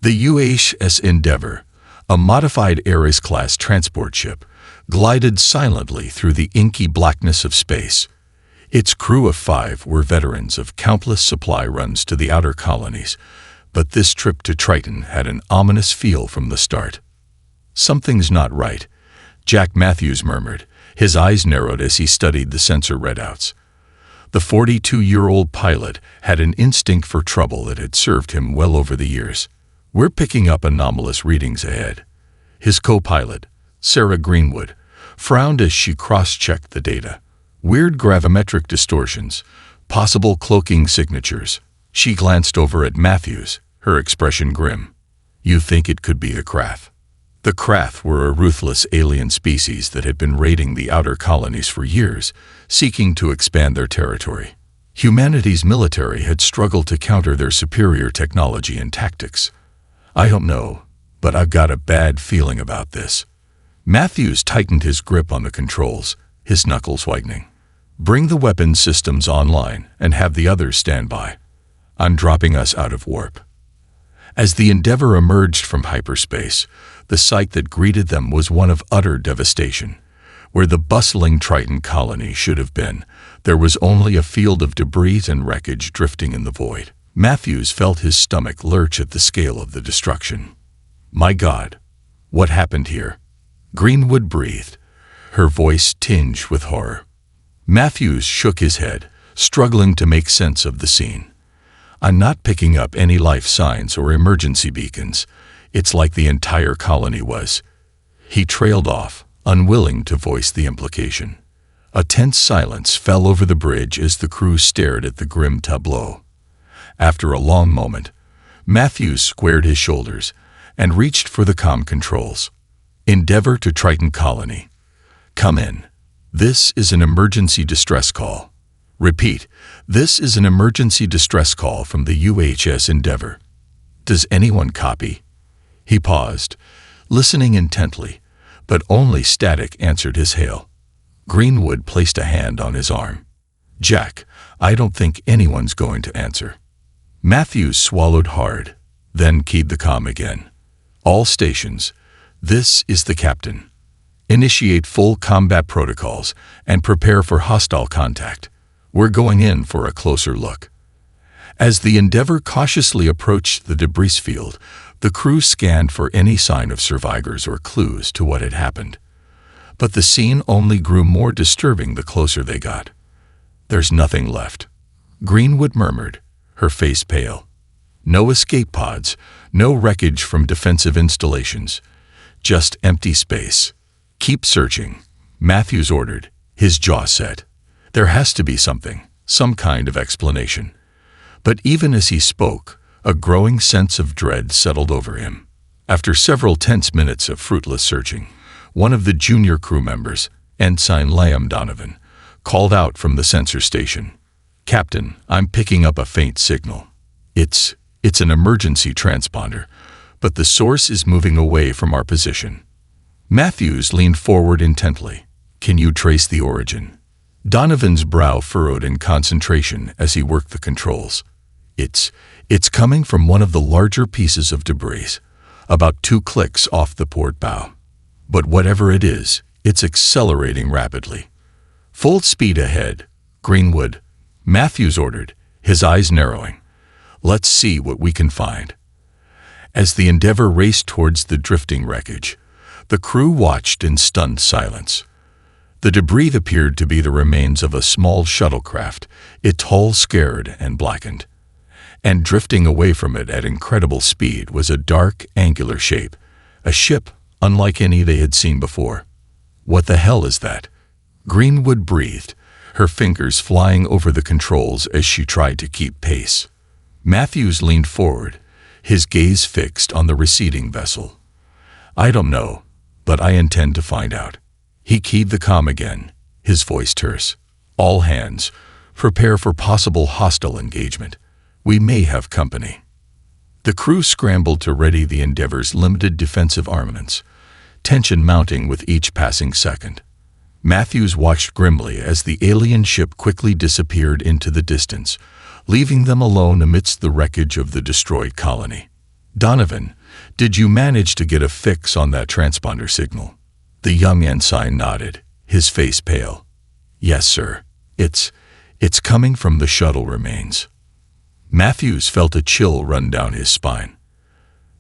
The UHS Endeavour, a modified Ares-class transport ship, glided silently through the inky blackness of space. Its crew of 5 were veterans of countless supply runs to the outer colonies, but this trip to Triton had an ominous feel from the start. "Something's not right," Jack Matthews murmured, his eyes narrowed as he studied the sensor readouts. The 42-year-old pilot had an instinct for trouble that had served him well over the years. "We're picking up anomalous readings ahead." His co-pilot, Sarah Greenwood, frowned as she cross-checked the data. "Weird gravimetric distortions, possible cloaking signatures." She glanced over at Matthews, her expression grim. "You think it could be the Krath?" The Krath were a ruthless alien species that had been raiding the outer colonies for years, seeking to expand their territory. Humanity's military had struggled to counter their superior technology and tactics. "I don't know, but I've got a bad feeling about this." Matthews tightened his grip on the controls, his knuckles whitening. "Bring the weapon systems online and have the others stand by. I'm dropping us out of warp." As the Endeavour emerged from hyperspace, the sight that greeted them was one of utter devastation. Where the bustling Triton colony should have been, there was only a field of debris and wreckage drifting in the void. Matthews felt his stomach lurch at the scale of the destruction. "My God, what happened here?" Greenwood breathed, her voice tinged with horror. Matthews shook his head, struggling to make sense of the scene. "I'm not picking up any life signs or emergency beacons. It's like the entire colony was." He trailed off, unwilling to voice the implication. A tense silence fell over the bridge as the crew stared at the grim tableau. After a long moment, Matthews squared his shoulders and reached for the comm controls. "Endeavour to Triton Colony. Come in. This is an emergency distress call. Repeat, this is an emergency distress call from the UHS Endeavour. Does anyone copy?" He paused, listening intently, but only static answered his hail. Greenwood placed a hand on his arm. "Jack, I don't think anyone's going to answer." Matthews swallowed hard, then keyed the comm again. "All stations, this is the captain. Initiate full combat protocols and prepare for hostile contact. We're going in for a closer look." As the Endeavour cautiously approached the debris field, the crew scanned for any sign of survivors or clues to what had happened. But the scene only grew more disturbing the closer they got. "There's nothing left," Greenwood murmured, her face pale. "No escape pods, no wreckage from defensive installations. Just empty space. Keep searching," Matthews ordered, his jaw set. There has to be something, some kind of explanation. But even as he spoke, a growing sense of dread settled over him. After several tense minutes of fruitless searching, one of the junior crew members, Ensign Liam Donovan, called out from the sensor station. "Captain, I'm picking up a faint signal. It's an emergency transponder, but the source is moving away from our position." Matthews leaned forward intently. "Can you trace the origin?" Donovan's brow furrowed in concentration as he worked the controls. It's coming from one of the larger pieces of debris, about 2 clicks off the port bow. But whatever it is, it's accelerating rapidly. "Full speed ahead, Greenwood," Matthews ordered, his eyes narrowing. "Let's see what we can find." As the Endeavour raced towards the drifting wreckage, the crew watched in stunned silence. The debris appeared to be the remains of a small shuttlecraft, its hull scarred and blackened. And drifting away from it at incredible speed was a dark, angular shape, a ship unlike any they had seen before. "What the hell is that?" Greenwood breathed, her fingers flying over the controls as she tried to keep pace. Matthews leaned forward, his gaze fixed on the receding vessel. "I don't know, but I intend to find out." He keyed the comm again, his voice terse. "All hands, prepare for possible hostile engagement. We may have company." The crew scrambled to ready the Endeavour's limited defensive armaments, tension mounting with each passing second. Matthews watched grimly as the alien ship quickly disappeared into the distance, leaving them alone amidst the wreckage of the destroyed colony. "Donovan, did you manage to get a fix on that transponder signal?" The young ensign nodded, his face pale. "Yes, sir. It's coming from the shuttle remains." Matthews felt a chill run down his spine.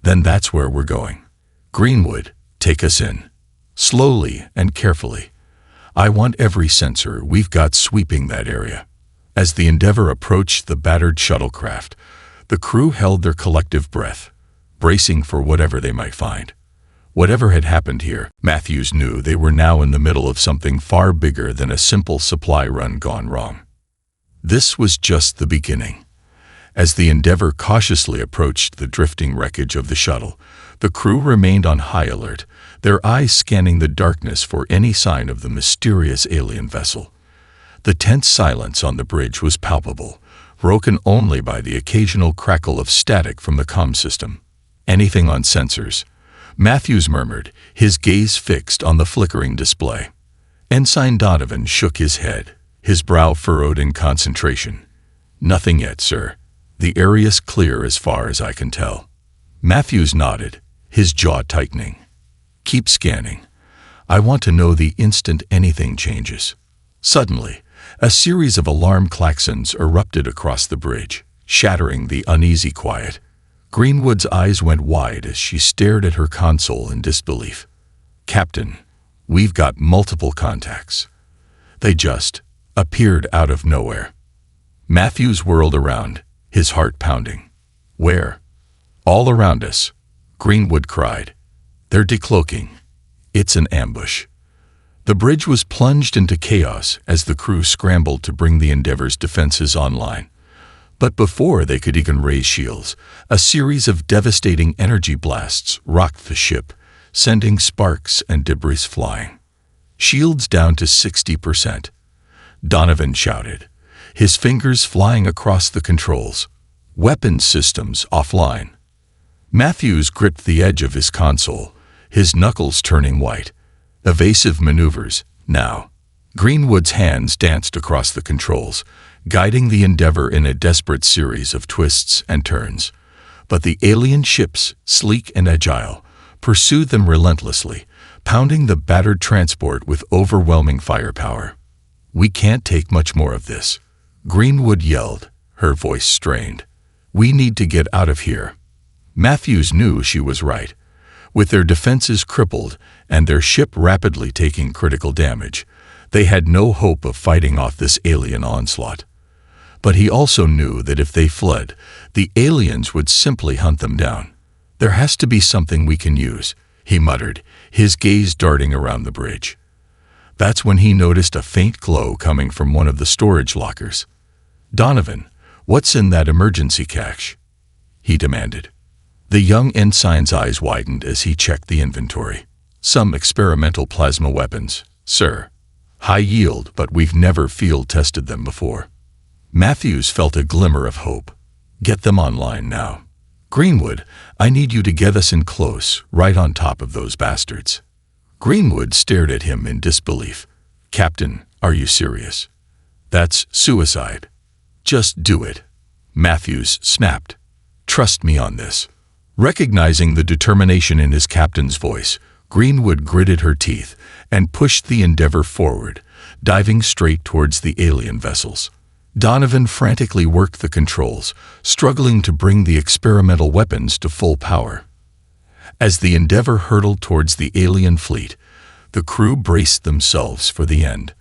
"Then that's where we're going. Greenwood, take us in. Slowly and carefully. I want every sensor we've got sweeping that area." As the Endeavour approached the battered shuttlecraft, the crew held their collective breath, bracing for whatever they might find. Whatever had happened here, Matthews knew they were now in the middle of something far bigger than a simple supply run gone wrong. This was just the beginning. As the Endeavour cautiously approached the drifting wreckage of the shuttle, the crew remained on high alert, their eyes scanning the darkness for any sign of the mysterious alien vessel. The tense silence on the bridge was palpable, broken only by the occasional crackle of static from the comm system. "Anything on sensors?" Matthews murmured, his gaze fixed on the flickering display. Ensign Donovan shook his head, his brow furrowed in concentration. "Nothing yet, sir. The area's clear as far as I can tell." Matthews nodded, his jaw tightening. "Keep scanning. I want to know the instant anything changes." Suddenly, a series of alarm klaxons erupted across the bridge, shattering the uneasy quiet. Greenwood's eyes went wide as she stared at her console in disbelief. "Captain, we've got multiple contacts. They just appeared out of nowhere." Matthews whirled around, his heart pounding. "Where?" "All around us," Greenwood cried. "They're decloaking. It's an ambush." The bridge was plunged into chaos as the crew scrambled to bring the Endeavour's defenses online. But before they could even raise shields, a series of devastating energy blasts rocked the ship, sending sparks and debris flying. "Shields down to 60%. Donovan shouted, his fingers flying across the controls. "Weapons systems offline." Matthews gripped the edge of his console, his knuckles turning white. "Evasive maneuvers, now." Greenwood's hands danced across the controls, guiding the Endeavour in a desperate series of twists and turns. But the alien ships, sleek and agile, pursued them relentlessly, pounding the battered transport with overwhelming firepower. "We can't take much more of this," Greenwood yelled, her voice strained. "We need to get out of here." Matthews knew she was right. With their defenses crippled and their ship rapidly taking critical damage, they had no hope of fighting off this alien onslaught. But he also knew that if they fled, the aliens would simply hunt them down. "There has to be something we can use," he muttered, his gaze darting around the bridge. That's when he noticed a faint glow coming from one of the storage lockers. "Donovan, what's in that emergency cache?" he demanded. The young ensign's eyes widened as he checked the inventory. "Some experimental plasma weapons, sir. High yield, but we've never field-tested them before." Matthews felt a glimmer of hope. "Get them online now. Greenwood, I need you to get us in close, right on top of those bastards." Greenwood stared at him in disbelief. "Captain, are you serious? That's suicide." "Just do it," Matthews snapped. "Trust me on this." Recognizing the determination in his captain's voice, Greenwood gritted her teeth and pushed the Endeavour forward, diving straight towards the alien vessels. Donovan frantically worked the controls, struggling to bring the experimental weapons to full power. As the Endeavour hurtled towards the alien fleet, the crew braced themselves for the end.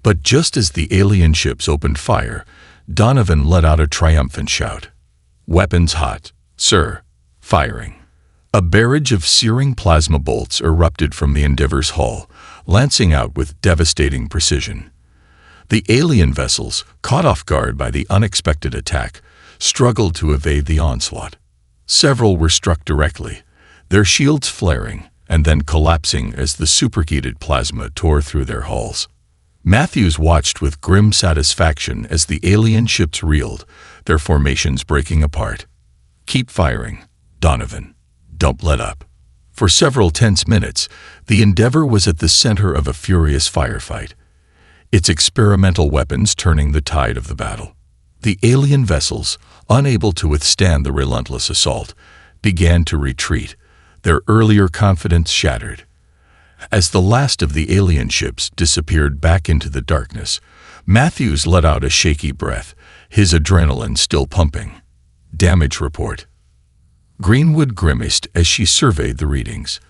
But just as the alien ships opened fire, Donovan let out a triumphant shout. "Weapons hot, sir. Firing." A barrage of searing plasma bolts erupted from the Endeavour's hull, lancing out with devastating precision. The alien vessels, caught off guard by the unexpected attack, struggled to evade the onslaught. Several were struck directly, their shields flaring and then collapsing as the superheated plasma tore through their hulls. Matthews watched with grim satisfaction as the alien ships reeled, their formations breaking apart. "Keep firing, Donovan. Don't let up." For several tense minutes, the Endeavour was at the center of a furious firefight, its experimental weapons turning the tide of the battle. The alien vessels, unable to withstand the relentless assault, began to retreat, their earlier confidence shattered. As the last of the alien ships disappeared back into the darkness, Matthews let out a shaky breath, his adrenaline still pumping. Damage report. Greenwood grimaced as she surveyed the readings.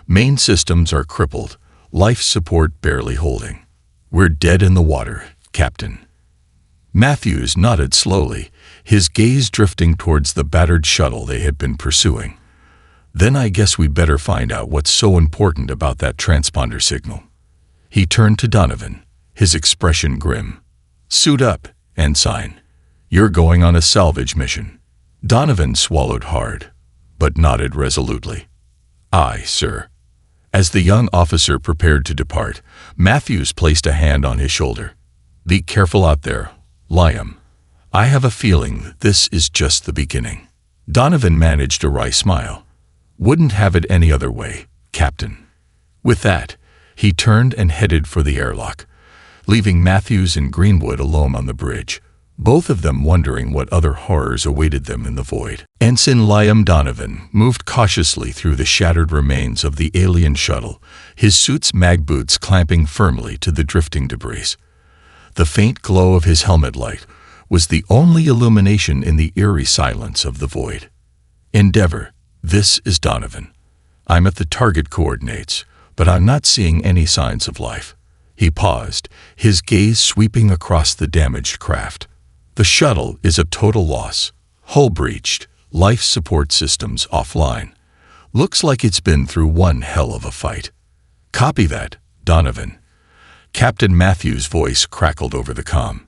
Main systems are crippled, life support barely holding. We're dead in the water, Captain. Matthews nodded slowly, his gaze drifting towards the battered shuttle they had been pursuing. Then I guess we better find out what's so important about that transponder signal. He turned to Donovan, his expression grim. Suit up, Ensign. You're going on a salvage mission. Donovan swallowed hard, but nodded resolutely. Aye, sir. As the young officer prepared to depart, Matthews placed a hand on his shoulder. Be careful out there, Liam. I have a feeling this is just the beginning. Donovan managed a wry smile. Wouldn't have it any other way, Captain. With that, he turned and headed for the airlock, leaving Matthews and Greenwood alone on the bridge, both of them wondering what other horrors awaited them in the void. Ensign Liam Donovan moved cautiously through the shattered remains of the alien shuttle, his suit's mag boots clamping firmly to the drifting debris. The faint glow of his helmet light was the only illumination in the eerie silence of the void. Endeavor, this is Donovan. I'm at the target coordinates, but I'm not seeing any signs of life. He paused, his gaze sweeping across the damaged craft. The shuttle is a total loss. Hull breached, life support systems offline. Looks like it's been through one hell of a fight. Copy that, Donovan. Captain Matthews' voice crackled over the comm.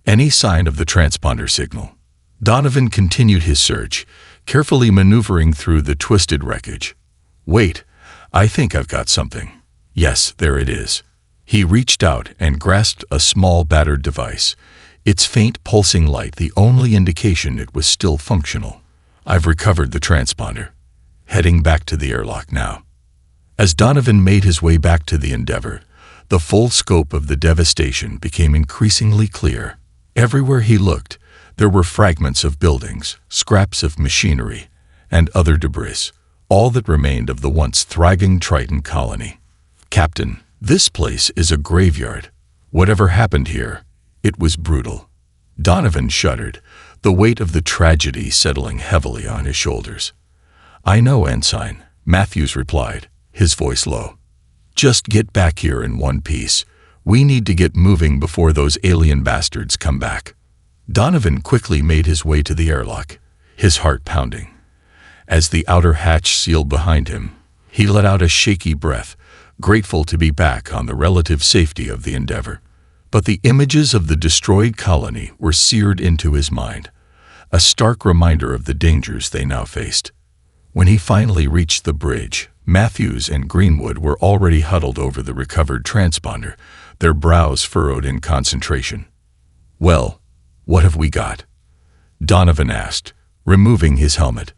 Any sign of the transponder signal? Donovan continued his search, carefully maneuvering through the twisted wreckage. Wait, I think I've got something. Yes, there it is. He reached out and grasped a small battered device, its faint pulsing light the only indication it was still functional. I've recovered the transponder. Heading back to the airlock now. As Donovan made his way back to the Endeavor, the full scope of the devastation became increasingly clear. Everywhere he looked, there were fragments of buildings, scraps of machinery, and other debris, all that remained of the once thriving Triton colony. Captain, this place is a graveyard. Whatever happened here, it was brutal. Donovan shuddered, the weight of the tragedy settling heavily on his shoulders. I know, Ensign, Matthews replied, his voice low. Just get back here in one piece. We need to get moving before those alien bastards come back. Donovan quickly made his way to the airlock, his heart pounding. As the outer hatch sealed behind him, he let out a shaky breath, grateful to be back on the relative safety of the Endeavor. But the images of the destroyed colony were seared into his mind, a stark reminder of the dangers they now faced. When he finally reached the bridge, Matthews and Greenwood were already huddled over the recovered transponder, their brows furrowed in concentration. Well, what have we got? Donovan asked, removing his helmet.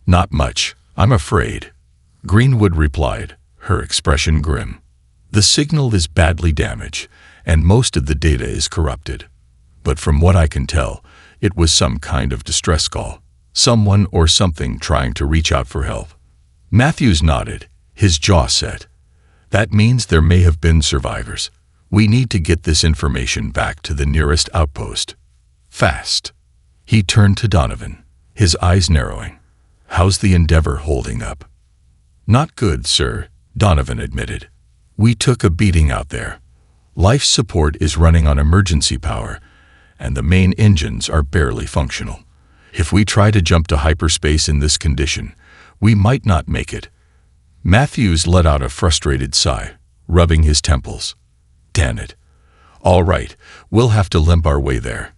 Not much, I'm afraid. Greenwood replied, her expression grim. The signal is badly damaged, and most of the data is corrupted. But from what I can tell, it was some kind of distress call. Someone or something trying to reach out for help. Matthews nodded, his jaw set. That means there may have been survivors. We need to get this information back to the nearest outpost. Fast. He turned to Donovan, his eyes narrowing. How's the Endeavor holding up? Not good, sir, Donovan admitted. We took a beating out there. Life support is running on emergency power, and the main engines are barely functional. If we try to jump to hyperspace in this condition, we might not make it. Matthews let out a frustrated sigh, rubbing his temples. Damn it. All right, we'll have to limp our way there.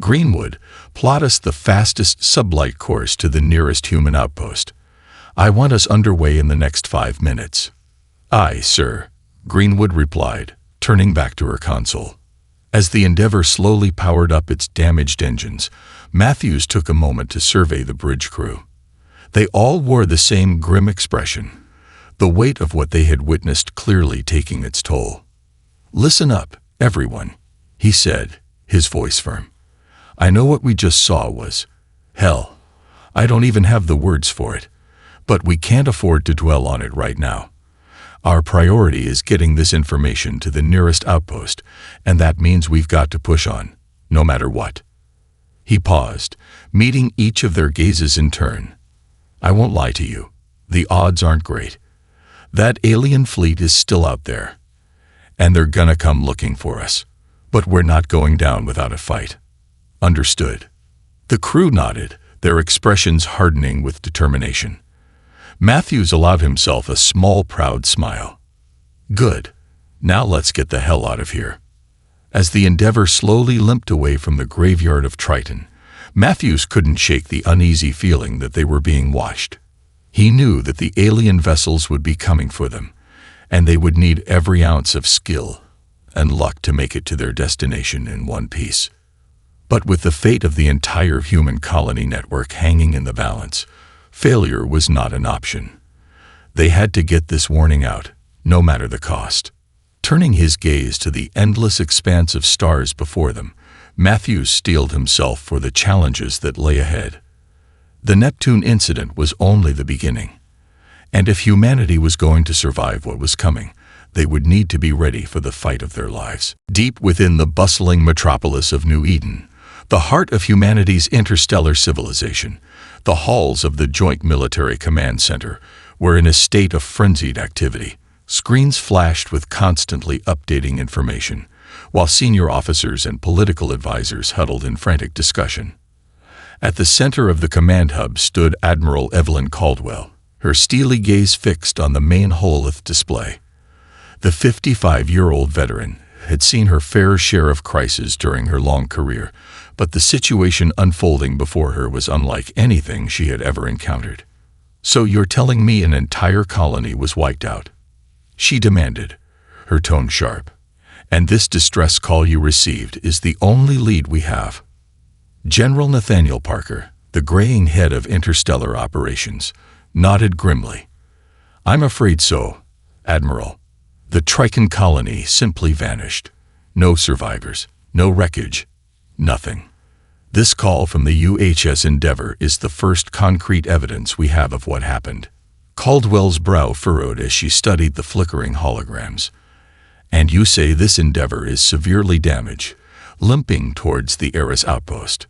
Greenwood, plot us the fastest sublight course to the nearest human outpost. I want us underway in the next 5 minutes. Aye, sir, Greenwood replied, turning back to her console. As the Endeavor slowly powered up its damaged engines, Matthews took a moment to survey the bridge crew. They all wore the same grim expression, the weight of what they had witnessed clearly taking its toll. Listen up, everyone, he said, his voice firm. I know what we just saw was hell. I don't even have the words for it, but we can't afford to dwell on it right now. Our priority is getting this information to the nearest outpost, and that means we've got to push on, no matter what." He paused, meeting each of their gazes in turn. "I won't lie to you. The odds aren't great. That alien fleet is still out there, and they're gonna come looking for us. But we're not going down without a fight." "Understood." The crew nodded, their expressions hardening with determination. Matthews allowed himself a small, proud smile. "Good. Now let's get the hell out of here." As the Endeavour slowly limped away from the graveyard of Triton, Matthews couldn't shake the uneasy feeling that they were being watched. He knew that the alien vessels would be coming for them, and they would need every ounce of skill and luck to make it to their destination in one piece. But with the fate of the entire human colony network hanging in the balance, failure was not an option. They had to get this warning out, no matter the cost. Turning his gaze to the endless expanse of stars before them, Matthews steeled himself for the challenges that lay ahead. The Neptune incident was only the beginning, and if humanity was going to survive what was coming, they would need to be ready for the fight of their lives. Deep within the bustling metropolis of New Eden, the heart of humanity's interstellar civilization, the halls of the Joint Military Command Center were in a state of frenzied activity. Screens flashed with constantly updating information, while senior officers and political advisors huddled in frantic discussion. At the center of the command hub stood Admiral Evelyn Caldwell, her steely gaze fixed on the main hololith display. The 55-year-old veteran had seen her fair share of crises during her long career, but the situation unfolding before her was unlike anything she had ever encountered. "So you're telling me an entire colony was wiped out?" she demanded, her tone sharp. "And this distress call you received is the only lead we have?" General Nathaniel Parker, the graying head of interstellar operations, nodded grimly. "I'm afraid so, Admiral. The Triton colony simply vanished. No survivors, no wreckage, nothing. This call from the UHS Endeavour is the first concrete evidence we have of what happened." Caldwell's brow furrowed as she studied the flickering holograms. "And you say this Endeavour is severely damaged, limping towards the Eris outpost?"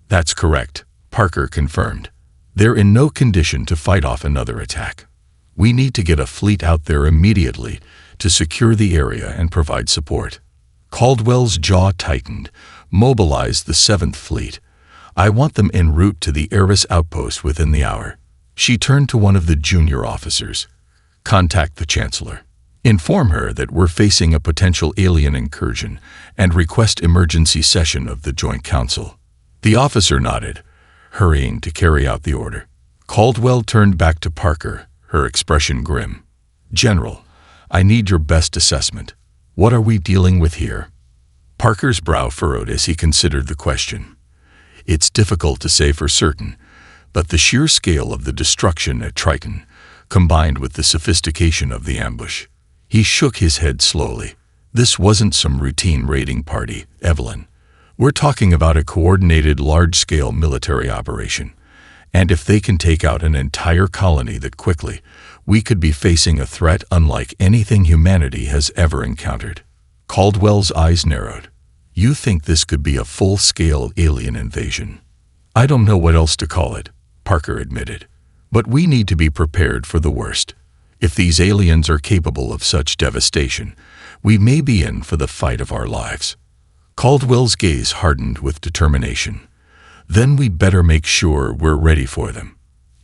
"That's correct," Parker confirmed. "They're in no condition to fight off another attack. We need to get a fleet out there immediately to secure the area and provide support." Caldwell's jaw tightened. "Mobilize the 7th Fleet. I want them en route to the Eris outpost within the hour." She turned to one of the junior officers. "Contact the Chancellor. Inform her that we're facing a potential alien incursion and request emergency session of the Joint Council." The officer nodded, hurrying to carry out the order. Caldwell turned back to Parker, her expression grim. "General, I need your best assessment. What are we dealing with here?" Parker's brow furrowed as he considered the question. "It's difficult to say for certain, but the sheer scale of the destruction at Triton, combined with the sophistication of the ambush." He shook his head slowly. "This wasn't some routine raiding party, Evelyn. We're talking about a coordinated, large-scale military operation. And if they can take out an entire colony that quickly, we could be facing a threat unlike anything humanity has ever encountered." Caldwell's eyes narrowed. "You think this could be a full-scale alien invasion?" "I don't know what else to call it," Parker admitted. "But we need to be prepared for the worst. If these aliens are capable of such devastation, we may be in for the fight of our lives." Caldwell's gaze hardened with determination. "Then we better make sure we're ready for them."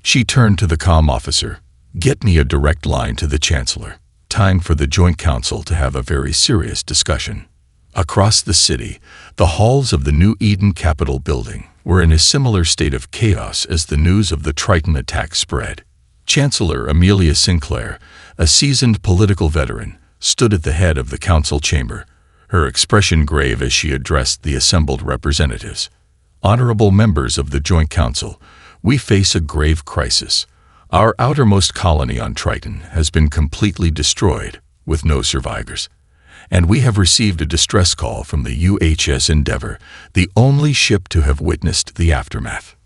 She turned to the comm officer. "Get me a direct line to the Chancellor. Time for the Joint Council to have a very serious discussion." Across the city, the halls of the New Eden Capitol building were in a similar state of chaos as the news of the Triton attack spread. Chancellor Amelia Sinclair, a seasoned political veteran, stood at the head of the council chamber, her expression grave as she addressed the assembled representatives. "Honorable members of the Joint Council, we face a grave crisis. Our outermost colony on Triton has been completely destroyed, with no survivors. And we have received a distress call from the UHS Endeavour, the only ship to have witnessed the aftermath."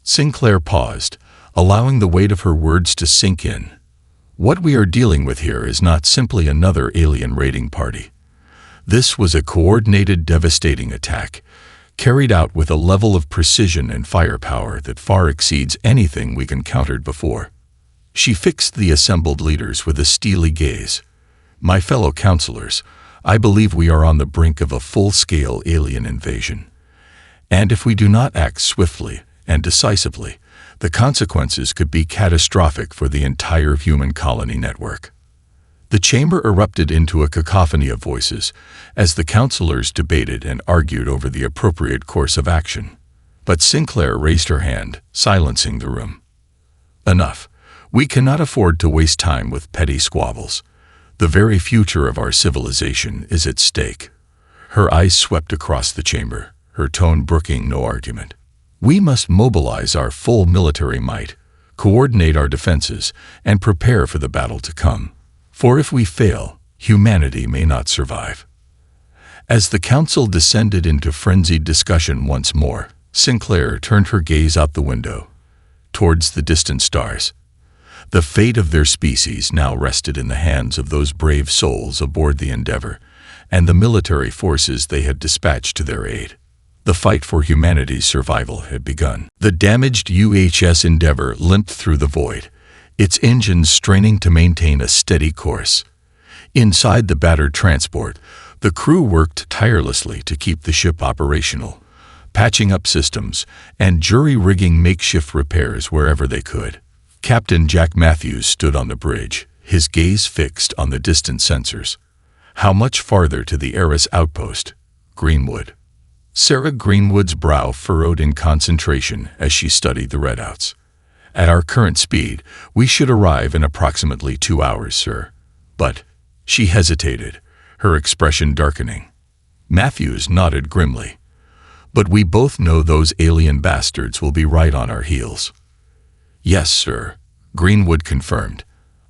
Sinclair paused, allowing the weight of her words to sink in. What we are dealing with here is not simply another alien raiding party. This was a coordinated, devastating attack, carried out with a level of precision and firepower that far exceeds anything we've encountered before. She fixed the assembled leaders with a steely gaze. My fellow counselors, I believe we are on the brink of a full-scale alien invasion. And if we do not act swiftly and decisively, the consequences could be catastrophic for the entire human colony network. The chamber erupted into a cacophony of voices as the counselors debated and argued over the appropriate course of action. But Sinclair raised her hand, silencing the room. Enough. We cannot afford to waste time with petty squabbles. The very future of our civilization is at stake. Her eyes swept across the chamber, her tone brooking no argument. We must mobilize our full military might, coordinate our defenses, and prepare for the battle to come. For if we fail, humanity may not survive. As the council descended into frenzied discussion once more, Sinclair turned her gaze out the window, towards the distant stars. The fate of their species now rested in the hands of those brave souls aboard the Endeavour and the military forces they had dispatched to their aid. The fight for humanity's survival had begun. The damaged UHS Endeavour limped through the void, its engines straining to maintain a steady course. Inside the battered transport, the crew worked tirelessly to keep the ship operational, patching up systems and jury-rigging makeshift repairs wherever they could. Captain Jack Matthews stood on the bridge, his gaze fixed on the distant sensors. How much farther to the Eris outpost? Greenwood. Sarah Greenwood's brow furrowed in concentration as she studied the readouts. At our current speed, we should arrive in approximately 2 hours, sir. But she hesitated, her expression darkening. Matthews nodded grimly. But we both know those alien bastards will be right on our heels. Yes, sir, Greenwood confirmed.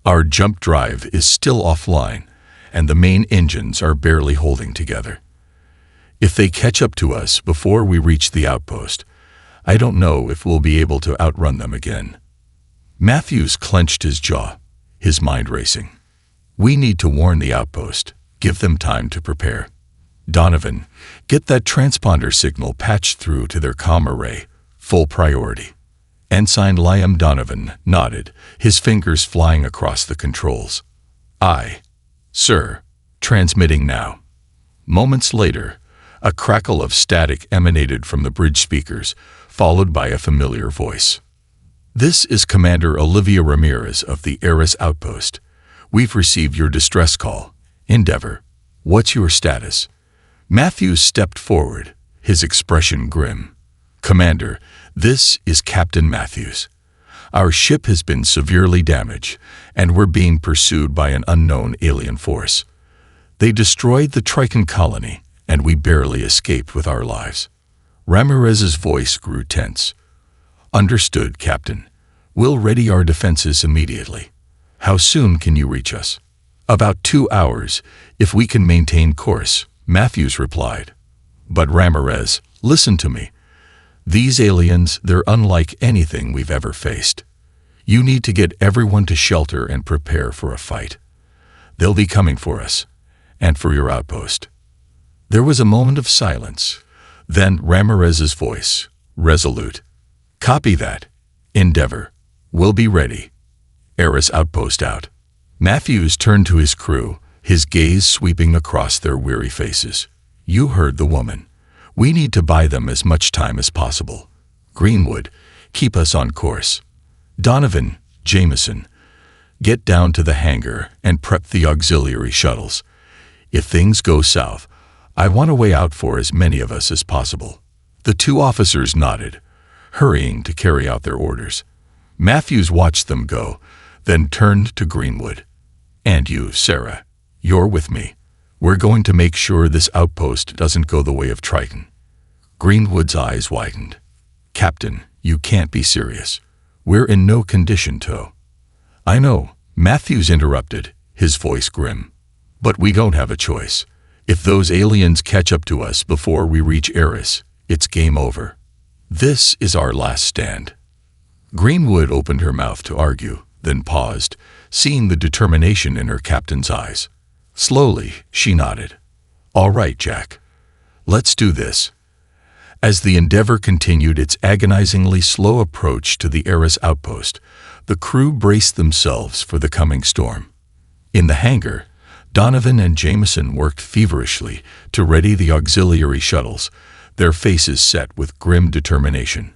Our jump drive is still offline, and the main engines are barely holding together. If they catch up to us before we reach the outpost, I don't know if we'll be able to outrun them again. Matthews clenched his jaw, his mind racing. We need to warn the outpost, give them time to prepare. Donovan, get that transponder signal patched through to their comm array, full priority. Ensign Liam Donovan nodded, his fingers flying across the controls. Aye, sir, transmitting now. Moments later, a crackle of static emanated from the bridge speakers, followed by a familiar voice. This is Commander Olivia Ramirez of the Eris Outpost. We've received your distress call. Endeavour, what's your status? Matthews stepped forward, his expression grim. Commander, this is Captain Matthews. Our ship has been severely damaged, and we're being pursued by an unknown alien force. They destroyed the Triton colony, and we barely escaped with our lives. Ramirez's voice grew tense. Understood, Captain. We'll ready our defenses immediately. How soon can you reach us? About 2 hours, if we can maintain course, Matthews replied. But Ramirez, listen to me. These aliens, they're unlike anything we've ever faced. You need to get everyone to shelter and prepare for a fight. They'll be coming for us, and for your outpost. There was a moment of silence. Then Ramirez's voice, resolute. Copy that. Endeavour. We'll be ready. Eris outpost out. Matthews turned to his crew, his gaze sweeping across their weary faces. You heard the woman. We need to buy them as much time as possible. Greenwood, keep us on course. Donovan, Jameson, get down to the hangar and prep the auxiliary shuttles. If things go south, I want a way out for as many of us as possible. The 2 officers nodded, hurrying to carry out their orders. Matthews watched them go, then turned to Greenwood. And you, Sarah, you're with me. We're going to make sure this outpost doesn't go the way of Triton. Greenwood's eyes widened. Captain, you can't be serious. We're in no condition to. I know, Matthews interrupted, his voice grim. But we don't have a choice. If those aliens catch up to us before we reach Eris, it's game over. This is our last stand. Greenwood opened her mouth to argue, then paused, seeing the determination in her captain's eyes. Slowly, she nodded. "All right, Jack. Let's do this." As the Endeavour continued its agonizingly slow approach to the Eris outpost, the crew braced themselves for the coming storm. In the hangar, Donovan and Jameson worked feverishly to ready the auxiliary shuttles, their faces set with grim determination.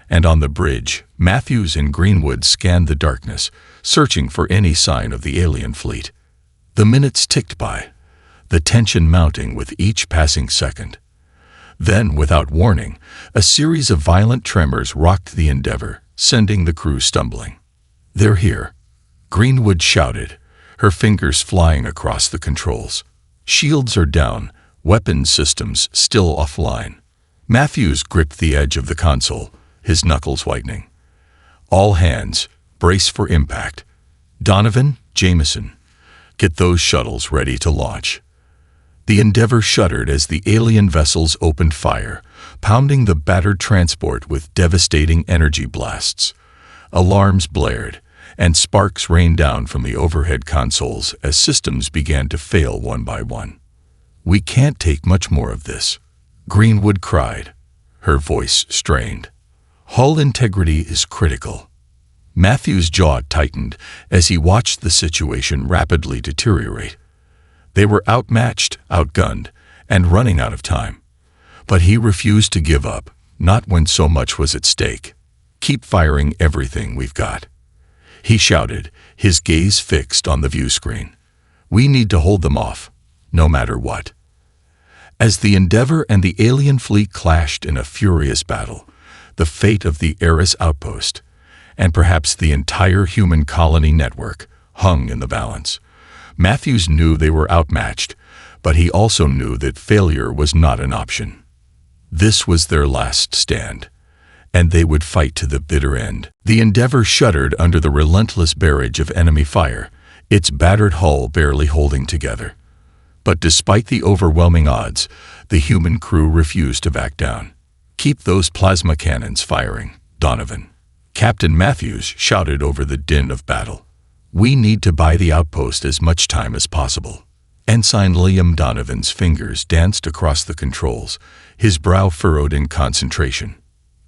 And on the bridge, Matthews and Greenwood scanned the darkness, searching for any sign of the alien fleet. The minutes ticked by, the tension mounting with each passing second. Then, without warning, a series of violent tremors rocked the Endeavour, sending the crew stumbling. "They're here," Greenwood shouted, her fingers flying across the controls. "Shields are down, weapon systems still offline." Matthews gripped the edge of the console, his knuckles whitening. "All hands, brace for impact. Donovan, Jameson, get those shuttles ready to launch." The Endeavour shuddered as the alien vessels opened fire, pounding the battered transport with devastating energy blasts. Alarms blared, and sparks rained down from the overhead consoles as systems began to fail one by one. "We can't take much more of this," Greenwood cried, her voice strained. "Hull integrity is critical." Matthew's jaw tightened as he watched the situation rapidly deteriorate. They were outmatched, outgunned, and running out of time. But he refused to give up, not when so much was at stake. "Keep firing everything we've got," he shouted, his gaze fixed on the view screen. "We need to hold them off, no matter what." As the Endeavour and the alien fleet clashed in a furious battle, the fate of the Eris outpost, and perhaps the entire human colony network, hung in the balance. Matthews knew they were outmatched, but he also knew that failure was not an option. This was their last stand, and they would fight to the bitter end. The Endeavour shuddered under the relentless barrage of enemy fire, its battered hull barely holding together. But despite the overwhelming odds, the human crew refused to back down. "Keep those plasma cannons firing, Donovan," Captain Matthews shouted over the din of battle. "We need to buy the outpost as much time as possible." Ensign Liam Donovan's fingers danced across the controls, his brow furrowed in concentration.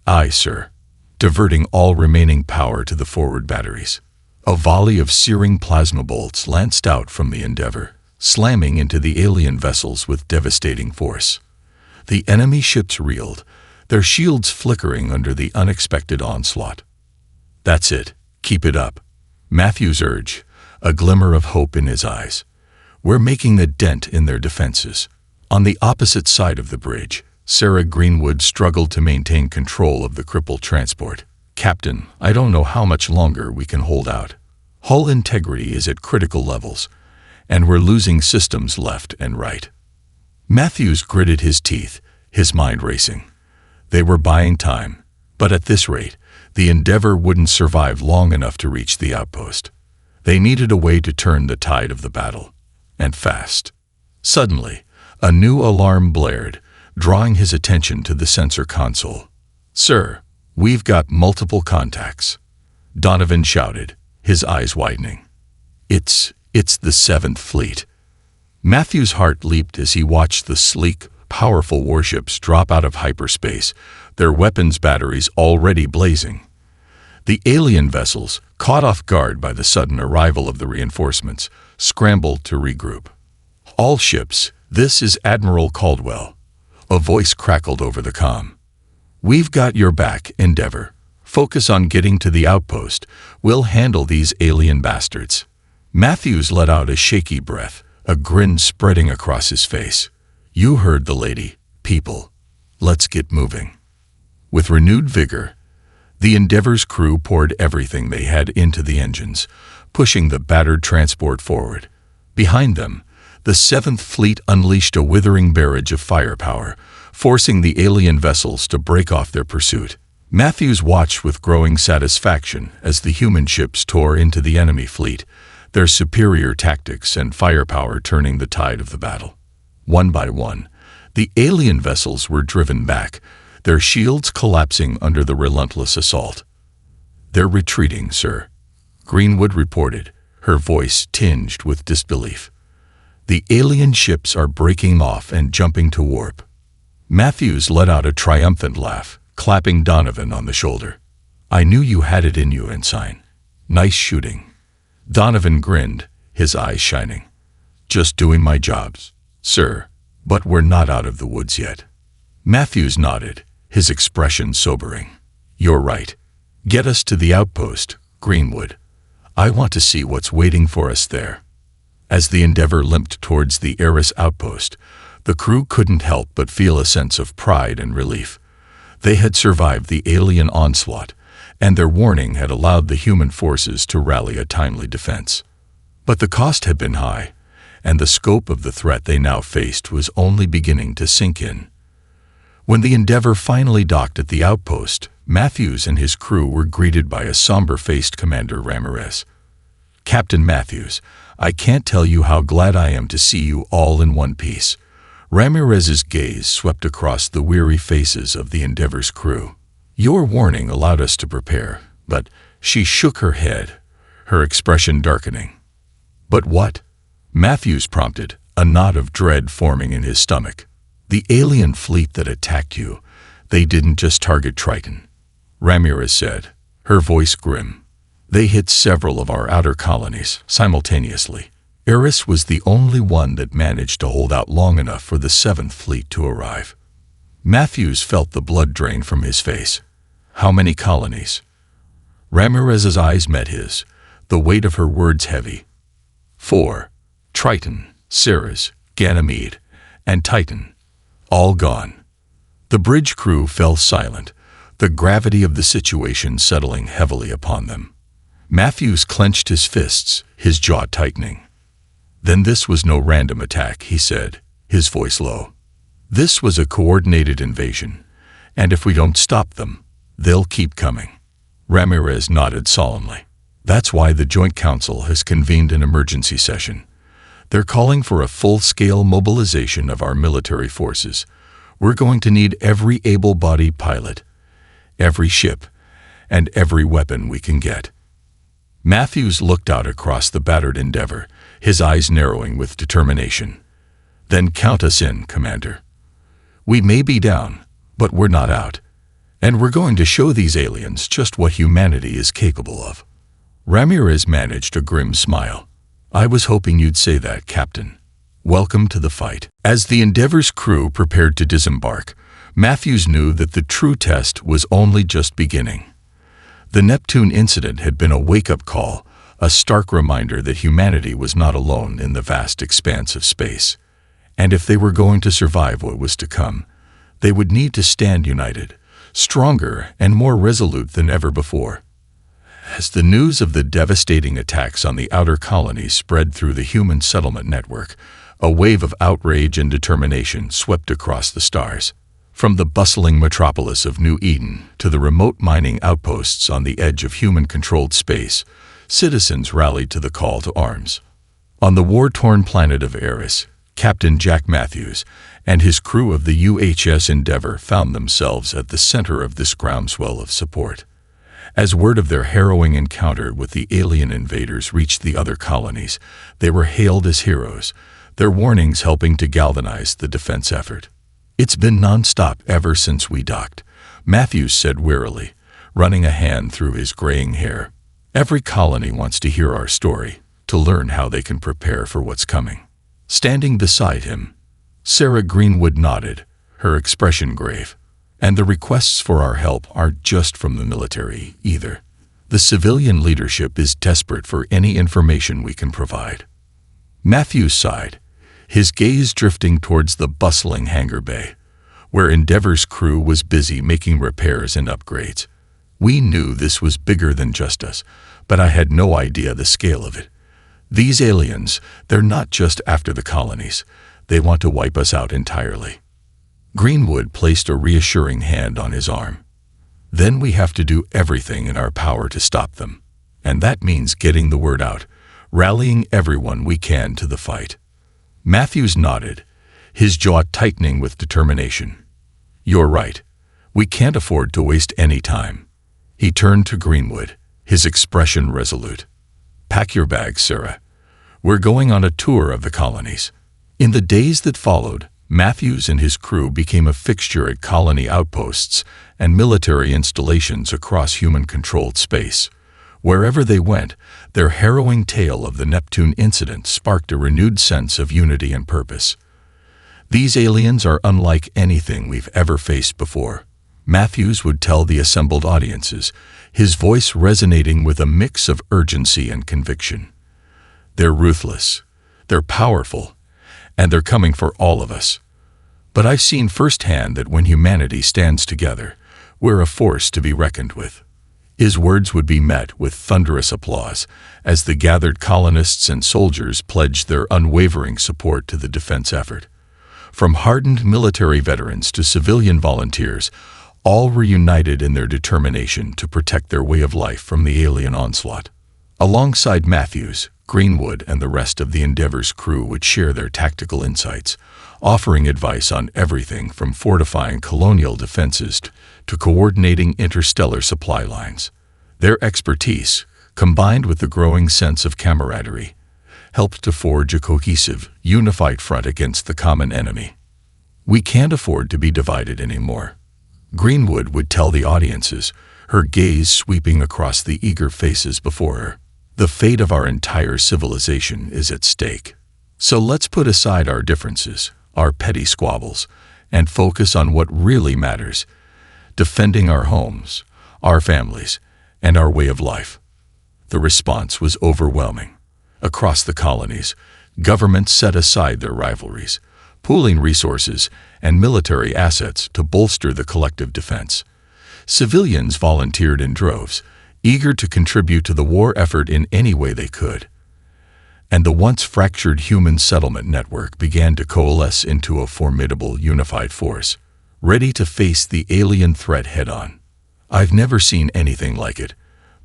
"Aye, sir," diverting all remaining power to the forward batteries. A volley of searing plasma bolts lanced out from the Endeavour, slamming into the alien vessels with devastating force. The enemy ships reeled, their shields flickering under the unexpected onslaught. "That's it, keep it up," Matthews urged, a glimmer of hope in his eyes. "We're making a dent in their defenses." On the opposite side of the bridge, Sarah Greenwood struggled to maintain control of the crippled transport. "Captain, I don't know how much longer we can hold out. Hull integrity is at critical levels, and we're losing systems left and right." Matthews gritted his teeth, his mind racing. They were buying time, but at this rate, the Endeavour wouldn't survive long enough to reach the outpost. They needed a way to turn the tide of the battle, and fast. Suddenly, a new alarm blared, drawing his attention to the sensor console. "Sir, we've got multiple contacts," Donovan shouted, his eyes widening. It's the 7th Fleet." Matthew's heart leaped as he watched the sleek, powerful warships drop out of hyperspace, their weapons batteries already blazing. The alien vessels, caught off guard by the sudden arrival of the reinforcements, scrambled to regroup. "All ships, this is Admiral Caldwell," a voice crackled over the comm. "We've got your back, Endeavour. Focus on getting to the outpost. We'll handle these alien bastards." Matthews let out a shaky breath, a grin spreading across his face. "You heard the lady, people. Let's get moving." With renewed vigor, the Endeavour's crew poured everything they had into the engines, pushing the battered transport forward. Behind them, the 7th Fleet unleashed a withering barrage of firepower, forcing the alien vessels to break off their pursuit. Matthews watched with growing satisfaction as the human ships tore into the enemy fleet, their superior tactics and firepower turning the tide of the battle. One by one, the alien vessels were driven back, their shields collapsing under the relentless assault. "They're retreating, sir," Greenwood reported, her voice tinged with disbelief. "The alien ships are breaking off and jumping to warp." Matthews let out a triumphant laugh, clapping Donovan on the shoulder. "I knew you had it in you, Ensign. Nice shooting." Donovan grinned, his eyes shining. "Just doing my jobs, sir, but we're not out of the woods yet." Matthews nodded, his expression sobering. "You're right. Get us to the outpost, Greenwood. I want to see what's waiting for us there." As the Endeavour limped towards the Eris outpost, the crew couldn't help but feel a sense of pride and relief. They had survived the alien onslaught, and their warning had allowed the human forces to rally a timely defense. But the cost had been high, and the scope of the threat they now faced was only beginning to sink in. When the Endeavour finally docked at the outpost, Matthews and his crew were greeted by a somber-faced Commander Ramirez. "Captain Matthews, I can't tell you how glad I am to see you all in one piece." Ramirez's gaze swept across the weary faces of the Endeavour's crew. "Your warning allowed us to prepare," but she shook her head, her expression darkening. "But what?" Matthews prompted, a knot of dread forming in his stomach. "The alien fleet that attacked you, they didn't just target Triton," Ramirez said, her voice grim. "They hit several of our outer colonies simultaneously. Eris was the only one that managed to hold out long enough for the 7th Fleet to arrive." Matthews felt the blood drain from his face. "How many colonies?" Ramirez's eyes met his, the weight of her words heavy. 4. Triton, Ceres, Ganymede, and Titan. All gone." The bridge crew fell silent, the gravity of the situation settling heavily upon them. Matthews clenched his fists, his jaw tightening. "Then this was no random attack," he said, his voice low. "This was a coordinated invasion, and if we don't stop them, they'll keep coming." Ramirez nodded solemnly. "That's why the Joint Council has convened an emergency session. They're calling for a full-scale mobilization of our military forces. We're going to need every able-bodied pilot, every ship, and every weapon we can get." Matthews looked out across the battered Endeavour, his eyes narrowing with determination. "Then count us in, Commander. We may be down, but we're not out. And we're going to show these aliens just what humanity is capable of." Ramirez managed a grim smile. "I was hoping you'd say that, Captain. Welcome to the fight." As the Endeavour's crew prepared to disembark, Matthews knew that the true test was only just beginning. The Neptune incident had been a wake-up call, a stark reminder that humanity was not alone in the vast expanse of space. And if they were going to survive what was to come, they would need to stand united, stronger and more resolute than ever before. As the news of the devastating attacks on the outer colonies spread through the human settlement network, a wave of outrage and determination swept across the stars. From the bustling metropolis of New Eden to the remote mining outposts on the edge of human-controlled space, citizens rallied to the call to arms. On the war-torn planet of Eris, Captain Jack Matthews and his crew of the UHS Endeavour found themselves at the center of this groundswell of support. As word of their harrowing encounter with the alien invaders reached the other colonies, they were hailed as heroes, their warnings helping to galvanize the defense effort. "It's been non-stop ever since we docked," Matthews said wearily, running a hand through his graying hair. "Every colony wants to hear our story, to learn how they can prepare for what's coming." Standing beside him, Sarah Greenwood nodded, her expression grave. "And the requests for our help aren't just from the military, either. The civilian leadership is desperate for any information we can provide." Matthews sighed, his gaze drifting towards the bustling hangar bay, where Endeavour's crew was busy making repairs and upgrades. "We knew this was bigger than just us, but I had no idea the scale of it. These aliens, they're not just after the colonies. They want to wipe us out entirely." Greenwood placed a reassuring hand on his arm. "Then we have to do everything in our power to stop them. And that means getting the word out, rallying everyone we can to the fight." Matthews nodded, his jaw tightening with determination. "You're right. We can't afford to waste any time." He turned to Greenwood, his expression resolute. "Pack your bags, Sarah. We're going on a tour of the colonies." In the days that followed, Matthews and his crew became a fixture at colony outposts and military installations across human-controlled space. Wherever they went, their harrowing tale of the Neptune incident sparked a renewed sense of unity and purpose. "These aliens are unlike anything we've ever faced before," Matthews would tell the assembled audiences, his voice resonating with a mix of urgency and conviction. "They're ruthless, they're powerful, and they're coming for all of us. But I've seen firsthand that when humanity stands together, we're a force to be reckoned with." His words would be met with thunderous applause as the gathered colonists and soldiers pledged their unwavering support to the defense effort. From hardened military veterans to civilian volunteers, all were united in their determination to protect their way of life from the alien onslaught. Alongside Matthews, Greenwood and the rest of the Endeavor's crew would share their tactical insights, offering advice on everything from fortifying colonial defenses to coordinating interstellar supply lines. Their expertise, combined with the growing sense of camaraderie, helped to forge a cohesive, unified front against the common enemy. "We can't afford to be divided anymore," Greenwood would tell the audiences, her gaze sweeping across the eager faces before her. "The fate of our entire civilization is at stake. So let's put aside our differences, our petty squabbles, and focus on what really matters: defending our homes, our families, and our way of life." The response was overwhelming. Across the colonies, governments set aside their rivalries, pooling resources and military assets to bolster the collective defense. Civilians volunteered in droves, eager to contribute to the war effort in any way they could. And the once fractured human settlement network began to coalesce into a formidable unified force, ready to face the alien threat head-on. "I've never seen anything like it,"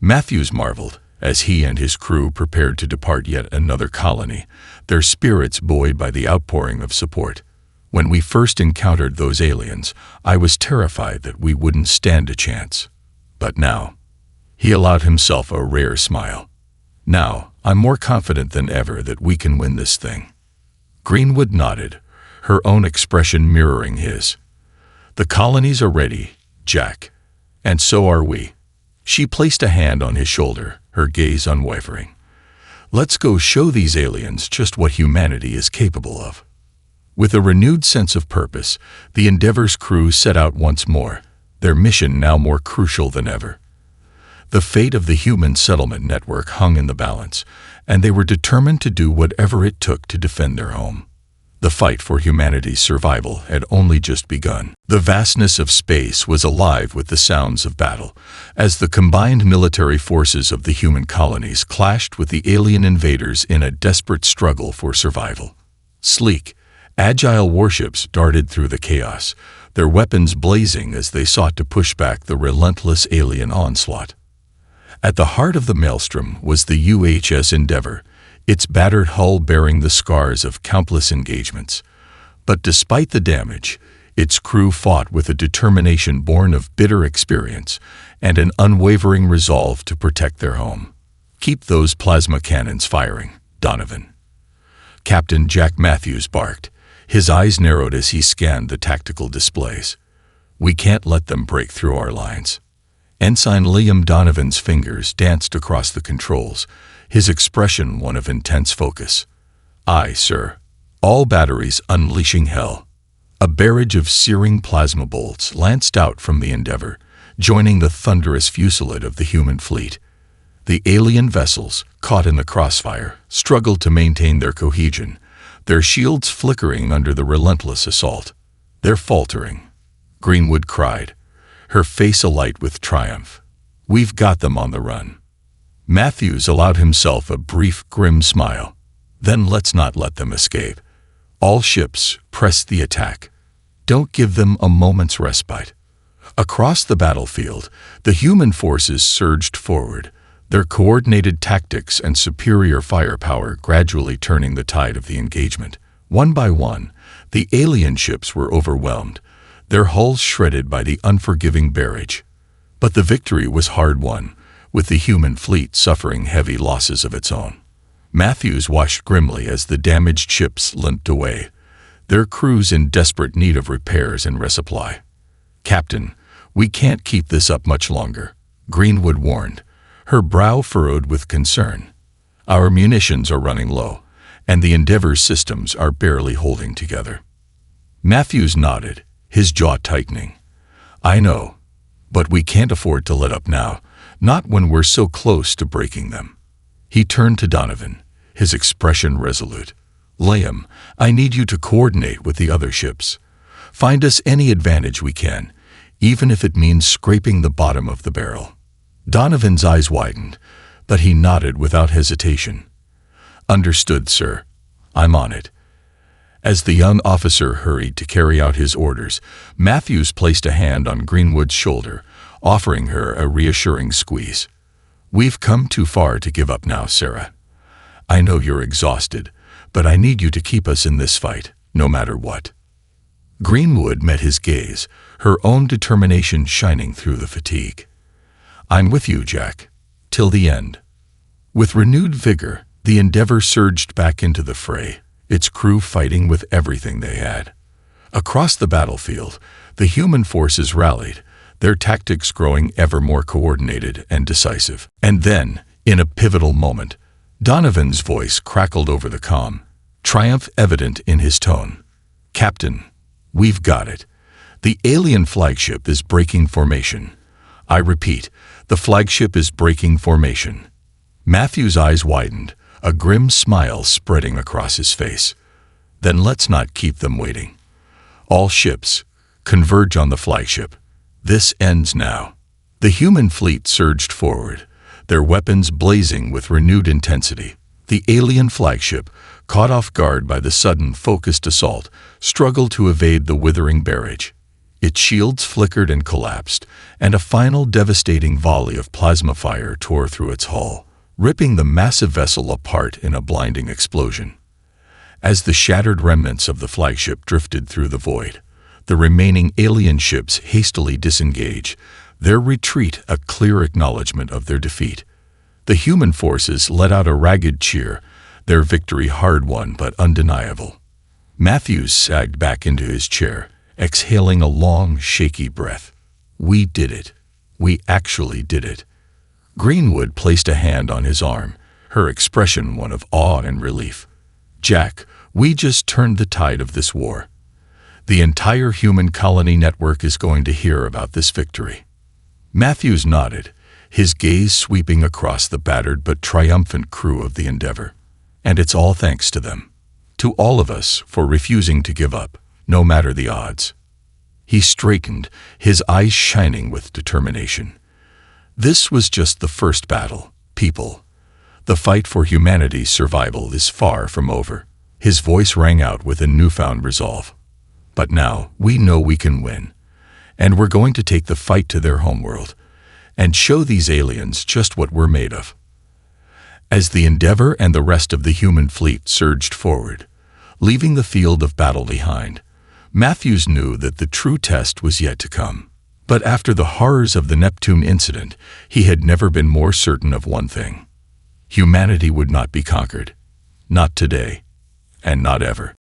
Matthews marveled, as he and his crew prepared to depart yet another colony, their spirits buoyed by the outpouring of support. "When we first encountered those aliens, I was terrified that we wouldn't stand a chance. But now," he allowed himself a rare smile, "now I'm more confident than ever that we can win this thing." Greenwood nodded, her own expression mirroring his. "The colonies are ready, Jack, and so are we." She placed a hand on his shoulder, her gaze unwavering. "Let's go show these aliens just what humanity is capable of." With a renewed sense of purpose, the Endeavor's crew set out once more, their mission now more crucial than ever. The fate of the human settlement network hung in the balance, and they were determined to do whatever it took to defend their home. The fight for humanity's survival had only just begun. The vastness of space was alive with the sounds of battle, as the combined military forces of the human colonies clashed with the alien invaders in a desperate struggle for survival. Sleek, agile warships darted through the chaos, their weapons blazing as they sought to push back the relentless alien onslaught. At the heart of the maelstrom was the UHS Endeavor, its battered hull bearing the scars of countless engagements. But despite the damage, its crew fought with a determination born of bitter experience and an unwavering resolve to protect their home. "Keep those plasma cannons firing, Donovan," Captain Jack Matthews barked, his eyes narrowed as he scanned the tactical displays. "We can't let them break through our lines." Ensign Liam Donovan's fingers danced across the controls, his expression one of intense focus. "Aye, sir. All batteries unleashing hell." A barrage of searing plasma bolts lanced out from the Endeavor, joining the thunderous fusillade of the human fleet. The alien vessels, caught in the crossfire, struggled to maintain their cohesion, their shields flickering under the relentless assault. "They're faltering," Greenwood cried, her face alight with triumph. "We've got them on the run." Matthews allowed himself a brief, grim smile. "Then let's not let them escape. All ships, press the attack. Don't give them a moment's respite." Across the battlefield, the human forces surged forward, their coordinated tactics and superior firepower gradually turning the tide of the engagement. One by one, the alien ships were overwhelmed, their hulls shredded by the unforgiving barrage. But the victory was hard-won, with the human fleet suffering heavy losses of its own. Matthews watched grimly as the damaged ships limped away, their crews in desperate need of repairs and resupply. "Captain, we can't keep this up much longer," Greenwood warned, her brow furrowed with concern. "Our munitions are running low, and the Endeavor's systems are barely holding together." Matthews nodded, his jaw tightening. "I know, but we can't afford to let up now, not when we're so close to breaking them." He turned to Donovan, his expression resolute. "Liam, I need you to coordinate with the other ships. Find us any advantage we can, even if it means scraping the bottom of the barrel." Donovan's eyes widened, but he nodded without hesitation. "Understood, sir. I'm on it." As the young officer hurried to carry out his orders, Matthews placed a hand on Greenwood's shoulder, offering her a reassuring squeeze. "We've come too far to give up now, Sarah. I know you're exhausted, but I need you to keep us in this fight, no matter what." Greenwood met his gaze, her own determination shining through the fatigue. "I'm with you, Jack, till the end." With renewed vigor, the Endeavor surged back into the fray, its crew fighting with everything they had. Across the battlefield, the human forces rallied, their tactics growing ever more coordinated and decisive. And then, in a pivotal moment, Donovan's voice crackled over the comm, triumph evident in his tone. "Captain, we've got it. The alien flagship is breaking formation. I repeat, the flagship is breaking formation." Matthew's eyes widened, a grim smile spreading across his face. "Then let's not keep them waiting. All ships, converge on the flagship. This ends now." The human fleet surged forward, their weapons blazing with renewed intensity. The alien flagship, caught off guard by the sudden focused assault, struggled to evade the withering barrage. Its shields flickered and collapsed, and a final devastating volley of plasma fire tore through its hull, ripping the massive vessel apart in a blinding explosion. As the shattered remnants of the flagship drifted through the void, the remaining alien ships hastily disengaged, their retreat a clear acknowledgement of their defeat. The human forces let out a ragged cheer, their victory hard-won but undeniable. Matthews sagged back into his chair, exhaling a long, shaky breath. "We did it. We actually did it." Greenwood placed a hand on his arm, her expression one of awe and relief. "Jack, we just turned the tide of this war. The entire human colony network is going to hear about this victory." Matthews nodded, his gaze sweeping across the battered but triumphant crew of the Endeavor. "And it's all thanks to them. To all of us for refusing to give up, no matter the odds." He straightened, his eyes shining with determination. "This was just the first battle, people. The fight for humanity's survival is far from over." His voice rang out with a newfound resolve. "But now we know we can win, and we're going to take the fight to their homeworld and show these aliens just what we're made of." As the Endeavor and the rest of the human fleet surged forward, leaving the field of battle behind, Matthews knew that the true test was yet to come. But after the horrors of the Neptune incident, he had never been more certain of one thing. Humanity would not be conquered. Not today, and not ever.